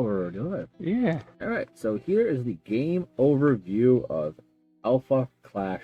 we're already live. Yeah. Alright, so here is the game overview of Alpha Clash.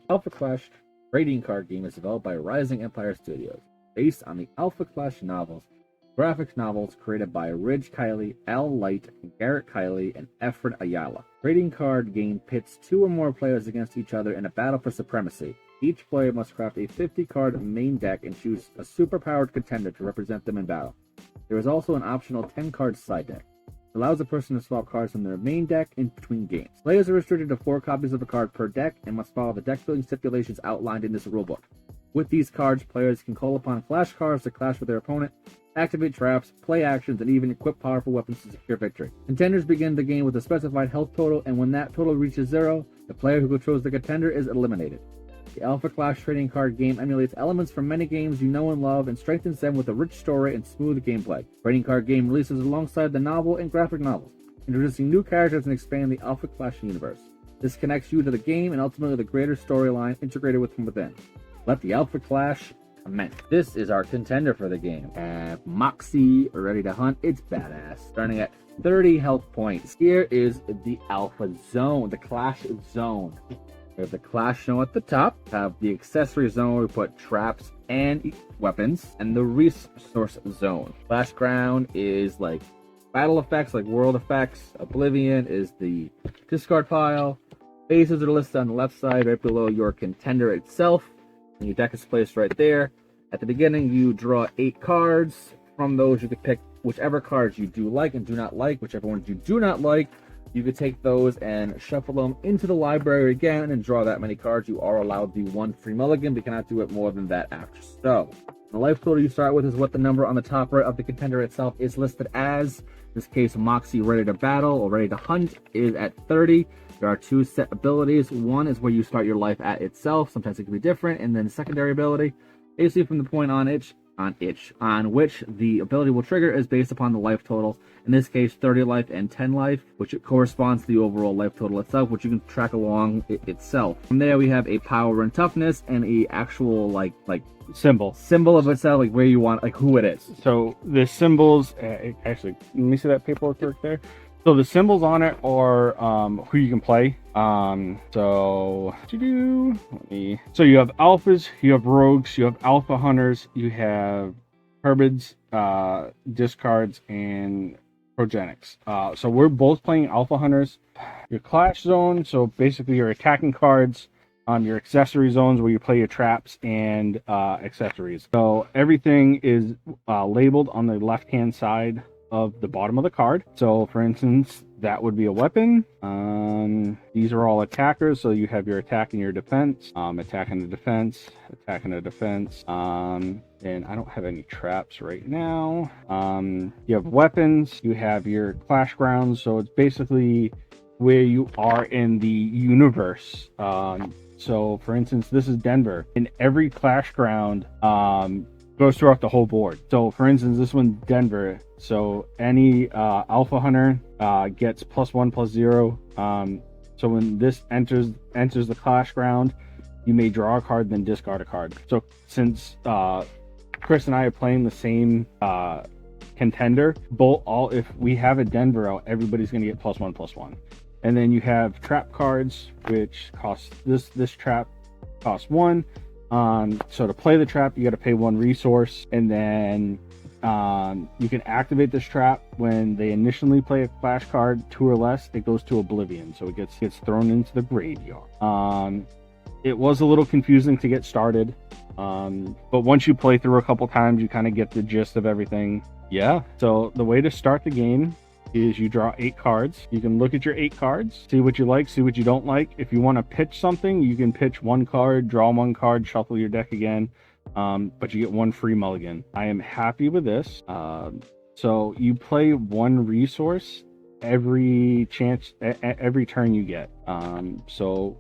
Alpha Clash trading card game is developed by Rising Empire Studios, based on the Alpha Clash novels, graphic novels created by Ridge Kiley, Al Light, Garrett Kiley, and Efren Ayala. Trading card game pits 2 or more players against each other in a battle for supremacy. Each player must craft a 50-card main deck and choose a superpowered contender to represent them in battle. There is also an optional 10-card side deck. It allows a person to swap cards from their main deck in between games. Players are restricted to 4 copies of a card per deck and must follow the deck-building stipulations outlined in this rulebook. With these cards, players can call upon clash cards to clash with their opponent, activate traps, play actions, and even equip powerful weapons to secure victory. Contenders begin the game with a specified health total, and when that total reaches 0, the player who controls the contender is eliminated. The Alpha Clash trading card game emulates elements from many games you know and love and strengthens them with a rich story and smooth gameplay. Trading card game releases alongside the novel and graphic novels, introducing new characters and expanding the Alpha Clash universe. This connects you to the game and ultimately the greater storyline integrated from within. Let the Alpha Clash commence. This is our contender for the game. Moxie, ready to hunt. It's badass. Starting at 30 health points. Here is the Alpha Zone, the Clash Zone. We have the Clash Zone at the top, have the Accessory Zone where we put traps and weapons, and the Resource Zone. Clash Ground is like battle effects, like world effects. Oblivion is the discard pile. Phases are listed on the left side, right below your contender itself. And your deck is placed right there. At the beginning, you draw 8 cards. From those, you can pick whichever cards you do like and do not like. Whichever ones you do not like, you could take those and shuffle them into the library again and draw that many cards. You are allowed the 1 free mulligan, but you cannot do it more than that after. So, the life total you start with is what the number on the top right of the contender itself is listed as. In this case, Moxie Ready to Battle or Ready to Hunt is at 30. There are 2 set abilities. One is where you start your life at itself. Sometimes it can be different. And then secondary ability, basically from the point on which the ability will trigger is based upon the life total. In this case, 30 life and 10 life, which corresponds to the overall life total itself, which you can track along itself. From there, we have a power and toughness and a actual like symbol of itself, like where you want, like who it is. So the symbols, actually, let me see that paperwork right there. So the symbols on it are who you can play. So you have alphas, you have rogues, you have alpha hunters, you have herbids, discards, and progenics. So we're both playing alpha hunters. Your clash zone, so basically your attacking cards. Your accessory zones where you play your traps and accessories. So everything is labeled on the left hand side of the bottom of the card. So for instance, that would be a weapon. These are all attackers, so you have your attack and your defense. Attack and the defense, attack and the defense. And I don't have any traps right now. You have weapons, you have your clash grounds, so it's basically where you are in the universe. So for instance, this is Denver, and every clash ground goes throughout the whole board. So for instance, this one's Denver. So any alpha hunter gets +1/+0. So when this enters the clash ground, you may draw a card, then discard a card. So since Chris and I are playing the same contender, if we have a Denver out, everybody's going to get +1/+1. And then you have trap cards, which cost this trap costs 1. So to play the trap, you got to pay 1 resource, and then you can activate this trap when they initially play a clash card 2 or less. It goes to Oblivion, so it gets thrown into the graveyard. It was a little confusing to get started, but once you play through a couple times, you kind of get the gist of everything. Yeah. So the way to start the game is you draw 8 cards. You can look at your 8 cards, see what you like, see what you don't like. If you want to pitch something, you can pitch 1 card, draw 1 card, shuffle your deck again, but you get 1 free mulligan. I am happy with this. So you play 1 resource every turn you get. So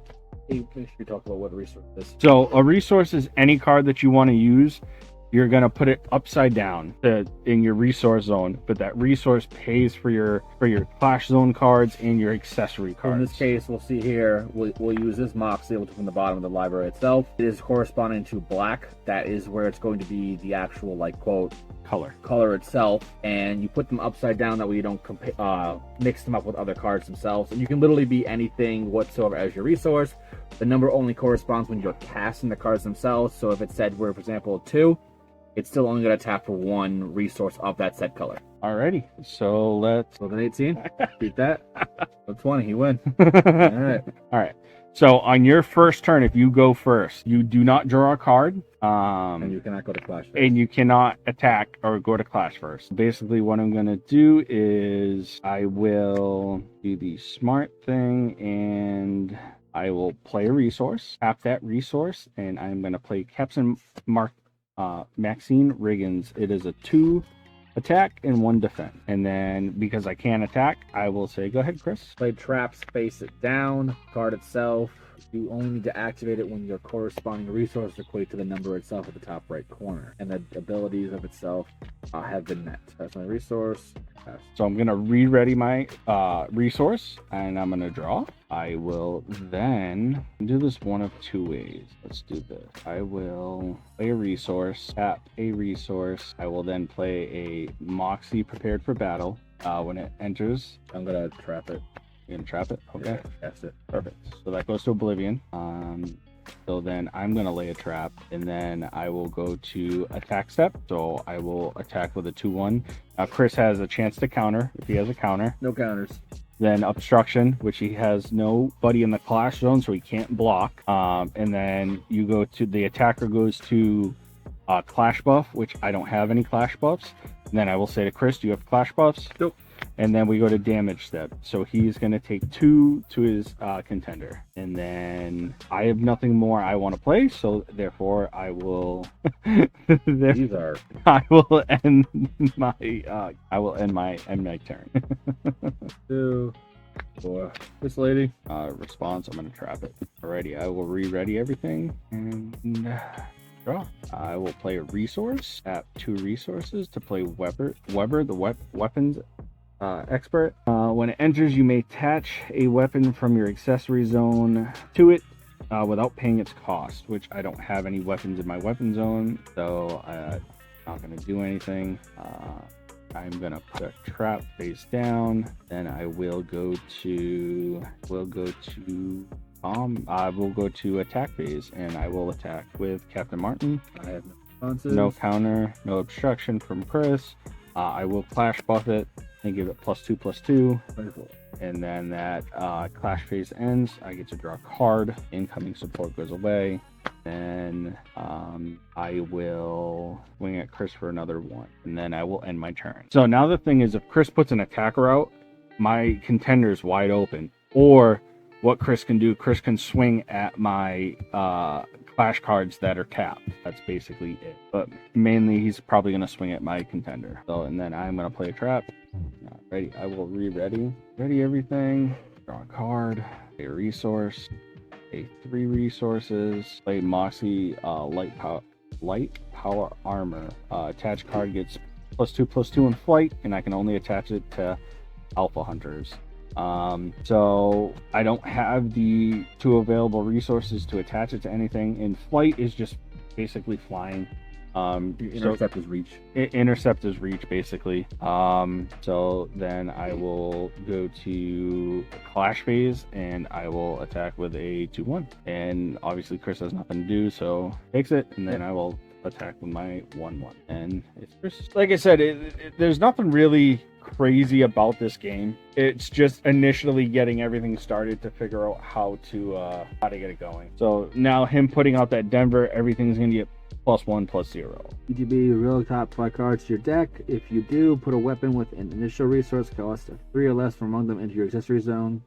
Hey, we talk about what a resource is. So a resource is any card that you want to use you're gonna put it upside down in your resource zone, but that resource pays for your Clash Zone cards and your accessory So cards. in this case, we'll see here, we'll use this Moxie, which is from the bottom of the library itself. It is corresponding to black. That is where it's going to be the actual, like, quote, color itself, and you put them upside down, that way you don't mix them up with other cards themselves. And you can literally be anything whatsoever as your resource. The number only corresponds when you're casting the cards themselves. So if it said we're, for example, 2, it's still only going to tap for 1 resource of that said color. Alrighty, so let's Look at 18. Beat that. So 20, he win. All right. So on your first turn, if you go first, you do not draw a card. And you cannot go to Clash first. And you cannot attack or go to Clash first. Basically, what I'm going to do is I will do the smart thing, and I will play a resource, tap that resource, and I'm going to play Captain Maxine Riggins. It is a 2 attack and 1 defense. And then because I can't attack, I will say, go ahead, Chris. Play traps, face it down. Card itself, you only need to activate it when your corresponding resource equate to the number itself at the top right corner. And the abilities of itself have been met. That's my resource. Pass. So I'm going to re-ready my resource, and I'm going to draw. I will then do this one of 2 ways. Let's do this. I will play a resource, tap a resource. I will then play a Moxie Prepared for Battle. When it enters, I'm going to trap it. You're going to trap it? Okay. Yeah, that's it. Perfect. So that goes to Oblivion. So then I'm going to lay a trap, and then I will go to attack step. So I will attack with a 2-1. Now Chris has a chance to counter if he has a counter. No counters. Then obstruction, which he has nobody in the Clash Zone, so he can't block. And then you go to the attacker goes to Clash buff, which I don't have any Clash buffs. And then I will say to Chris, do you have Clash buffs? Nope. And then we go to damage step. So he's going to take 2 to his contender. And then I have nothing more I want to play. So therefore I will These are I will end my turn. 2, 4. This lady. Response, I'm going to trap it. Alrighty, I will re-ready everything and draw. I will play a resource, tap 2 resources to play Weber the weapons expert. When it enters, you may attach a weapon from your accessory zone to it without paying its cost, which I don't have any weapons in my weapon zone, so I'm not going to do anything. I'm going to put a trap face down, then I will go to I will go to attack phase, and I will attack with Captain Martin. I have no responses. No counter, no obstruction from Chris. I will Clash buff it and give it +2/+2. 24. And then that Clash phase ends. I get to draw a card. Incoming support goes away. Then I will swing at Chris for another 1. And then I will end my turn. So now the thing is, if Chris puts an attacker out, my contender's wide open. Or what Chris can do, Chris can swing at my Clash cards that are tapped. That's basically it. But mainly he's probably going to swing at my contender. So, and then I'm going to play a trap. Ready. I will ready everything. Draw a card. A resource. A 3 resources. Play Moxie light power armor. Attached card gets +2/+2 in flight, and I can only attach it to Alpha Hunters. So I don't have the 2 available resources to attach it to anything. In flight is just basically flying. Intercept is reach. Intercept is reach, basically. So then I will go to Clash phase, and I will attack with a 2-1. And obviously Chris has nothing to do, so takes it, and then I will attack with my 1-1. And it's just, like I said, there's nothing really crazy about this game. It's just initially getting everything started to figure out how to get it going. So now him putting out that Denver, everything's gonna get +1/+0. ETB, reveal top 5 cards to your deck. If you do, put a weapon with an initial resource cost of 3 or less from among them into your accessory zone.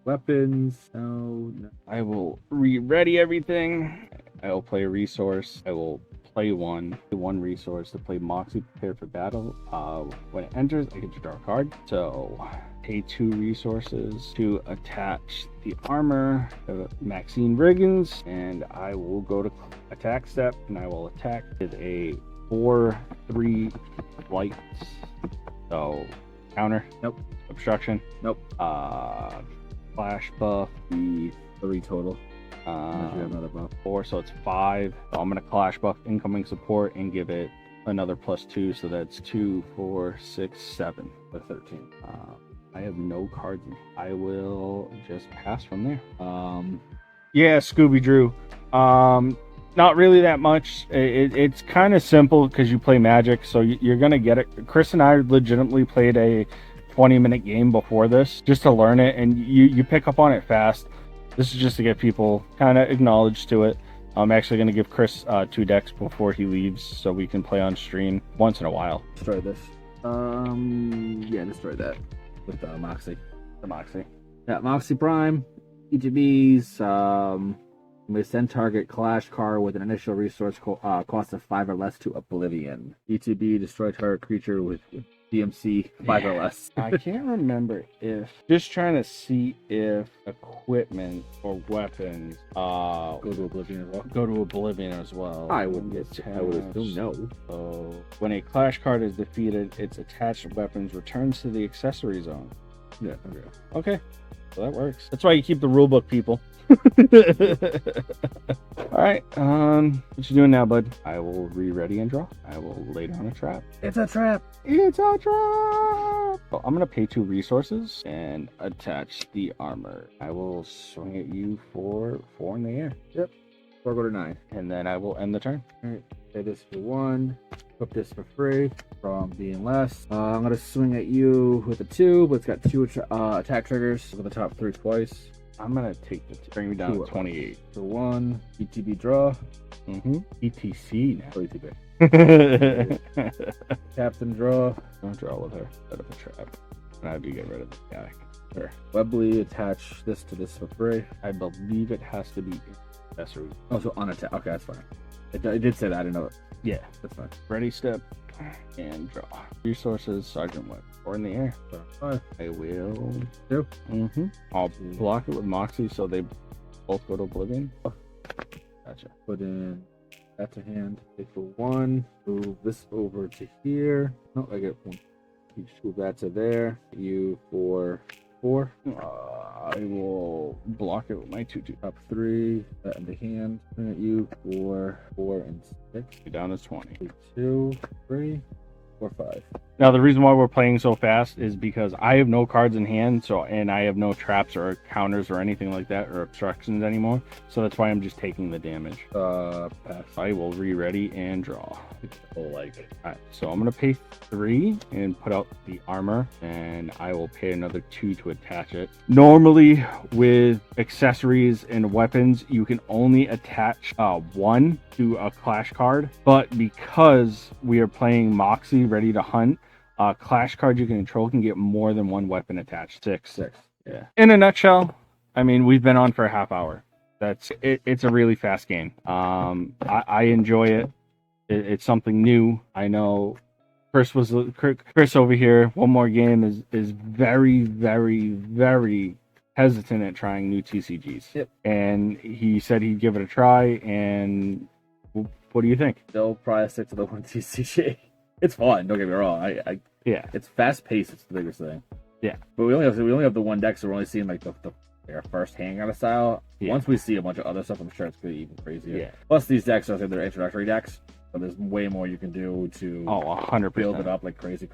Weapons. No. I will re-ready everything. I will play a resource. I will play one resource to play Moxie Prepared for Battle. When it enters, I get to draw a card. So pay 2 resources to attach the armor of Maxine Riggins, and I will go to attack step, and I will attack with a 4/3 lights. So counter. Nope. Obstruction. Nope. Flash buff. The 3 total. Unless you have another buff. 4, so it's 5. So I'm gonna clash buff incoming support and give it another +2, so that's 2, 4, 6, 7. The 13. I have no cards. I will just pass from there. Yeah, Scooby Drew. Not really that much. It's kind of simple because you play Magic, so you're gonna get it. Chris and I legitimately played a 20-minute game before this just to learn it, and you pick up on it fast. This is just to get people kind of acknowledged to it. I'm actually going to give Chris 2 decks before he leaves so we can play on stream once in a while. Destroy this. Yeah, destroy that with Moxie. The Moxie. Yeah, Moxie Prime. ETBs. May send target clash card with an initial resource cost of 5 or less to Oblivion. ETB, destroy target creature with DMC 5 or less. I can't remember if just trying to see if equipment or weapons Go to Oblivion as well. go to Oblivion as well. I would assume no. So when a clash card is defeated, its attached weapons returns to the accessory zone. Yeah, okay. Okay, so that works. That's why you keep the rulebook, people. All right, what you doing now, bud? I will re-ready and draw. I will lay down a trap. It's a trap. It's a trap. Well, I'm gonna pay 2 resources and attach the armor. I will swing at you for 4 in the air. Yep. 4 go to 9. And then I will end the turn. All right. Pay this for 1. Flip this for free from being less. I'm gonna swing at you with a 2, but it's got 2 attack triggers for the top 3 twice. I'm gonna take the bring me down to 28. So 1 ETB draw. ETC now. Oh, ETB. Captain draw. Don't draw with her. Set up a trap. And I do get rid of the guy. Sure. Webley, attach this to this for free. I believe it has to be accessory. Oh, so on attack. Okay, that's fine. It did say that. I didn't know it. Yeah. That's fine. Ready step and draw. Resources, Sergeant Web. 4 in the air. So 5. I will 2. I'll block it with Moxie so they both go to Oblivion. Gotcha. Put in that to hand. Take for 1. Move this over to here. No, I get 1. Each move that to there. You for 4. I will block it with my 2/2. Top 3. That in the hand. Bring at you for 4 and 6. You're down to 20. 2, 3, 4, 5. Now the reason why we're playing so fast is because I have no cards in hand, and I have no traps or counters or anything like that or obstructions anymore. So that's why I'm just taking the damage. Pass. I will re-ready and draw. Like. Alright, so I'm gonna pay 3 and put out the armor, and I will pay another 2 to attach it. Normally with accessories and weapons, you can only attach 1 to a clash card, but because we are playing Moxie Ready to Hunt, clash cards you can control can get more than 1 weapon attached. 6. Yeah. In a nutshell, I mean, we've been on for a half hour. That's it. It's a really fast game. I enjoy it. It's something new. I know Chris over here. One More Game is very, very, very hesitant at trying new TCGs. Yep. And he said he'd give it a try. And what do you think? They'll probably stick to the 1 TCG. It's fun. Don't get me wrong. Yeah. It's fast paced. It's the biggest thing. Yeah. But we only have the 1 deck, so we're only seeing like the our first hand kind of style. Yeah. Once we see a bunch of other stuff, I'm sure it's gonna be even crazier. Yeah. Plus, these decks are they're introductory decks, so there's way more you can do to 100%. build it up like crazy.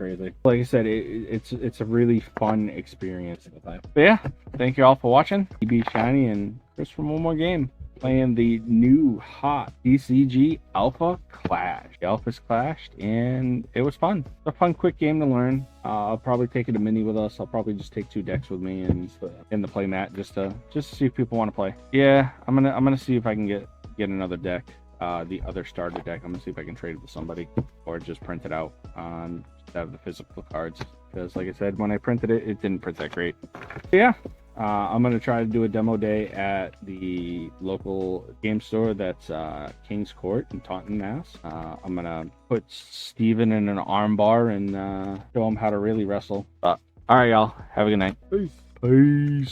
Like I said, it's a really fun experience. Single time. But yeah, thank you all for watching. EB Shiny and Chris from One More Game playing the new hot TCG Alpha Clash. The Alphas clashed and it was fun. It's a fun, quick game to learn. I'll probably take it a mini with us. I'll probably just take 2 decks with me and in the play mat just to see if people want to play. Yeah, I'm gonna see if I can get another deck. The other starter deck. I'm gonna see if I can trade it with somebody or just print it out on just have the physical cards, because like I said, when I printed it, it didn't print that great. But yeah, I'm gonna try to do a demo day at the local game store that's King's Court in Taunton, Mass. I'm gonna put Steven in an arm bar and show him how to really wrestle. All right, y'all. Have a good night. Peace. Peace.